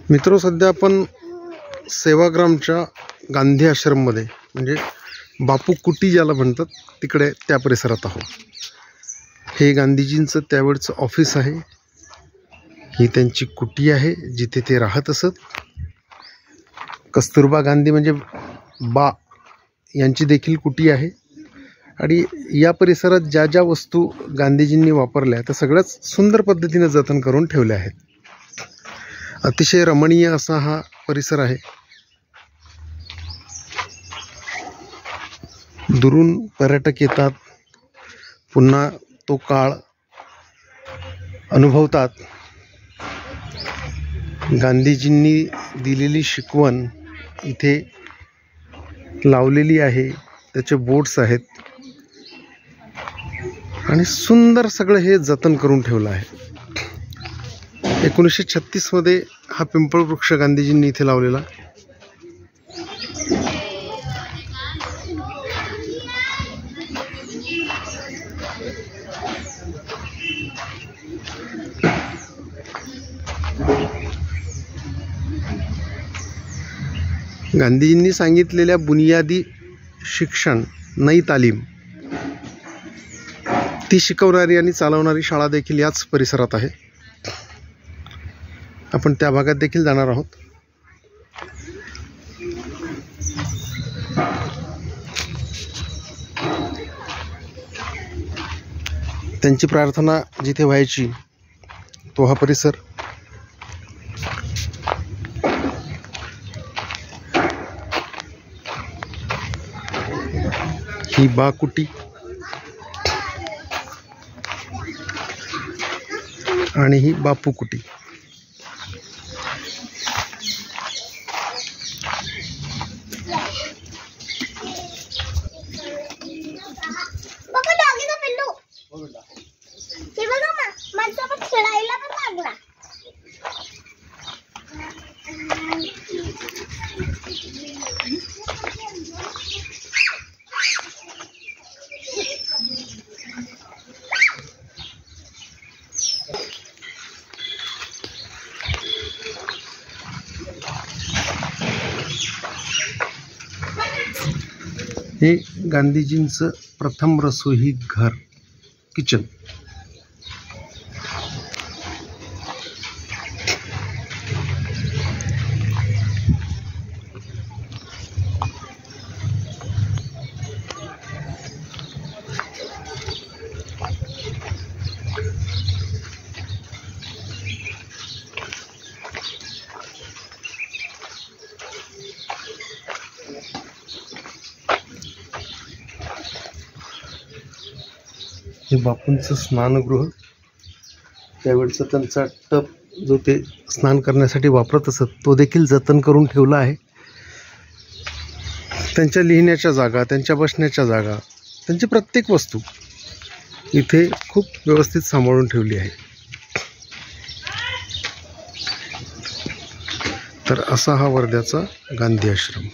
मित्रो, सध्या आपण सेवाग्रामच्या गांधी आश्रममध्ये म्हणजे बापू कुटी ज्याला म्हणतात तिकडे त्या परिसरात आहोत। हे गांधीजींचं त्यावेळचं ऑफिस आहे, ही त्यांची कुटी आहे जिथे ते राहत असत। कस्तुरबा गांधी म्हणजे बा यांची देखील कुटी आहे आणि या परिसरात ज्या ज्या वस्तू गांधीजींनी वापरल्या त्या सगळ्याच सुंदर पद्धतीने जतन करून ठेवल्या आहेत। अतिशय रमणीय असा हा परिसर आहे। दुरून पर्यटक येतात, पुन्हा तो काळ अनुभवतात। गांधीजींनी दिलेली शिकवण इथे लावलेली आहे, त्याचे बोर्ड्स आहेत आणि सुंदर सगळं हे जतन करून ठेवलं आहे। 1936 मध्ये हा पिंपळ वृक्ष गांधीजींनी इथे लावलेला। गांधीजींनी सांगितलेल्या बुनियादी शिक्षण नई तालीम ती शिकवणारी आणि चालवणारी शाळा देखील याच परिसरात आहे। आपण त्या भागात देखील जाणार आहोत। त्यांची प्रार्थना जिथे व्हायची तो हा परिसर। ही बाकुटी आणि ही बापू कुटी। हे गांधीजींचं प्रथम रसोई घर, किचन। हे बापूंचं स्नानगृह, त्यावेळचा त्यांचा टब जो ते स्नान करण्यासाठी वापरत असत तो देखील जतन करून ठेवला आहे। त्यांच्या लिहिण्याच्या जागा, त्यांच्या बसण्याच्या जागा, त्यांची प्रत्येक वस्तू इथे खूप व्यवस्थित सांभाळून ठेवली आहे। तर असा हा वर्ध्याचा गांधी आश्रम।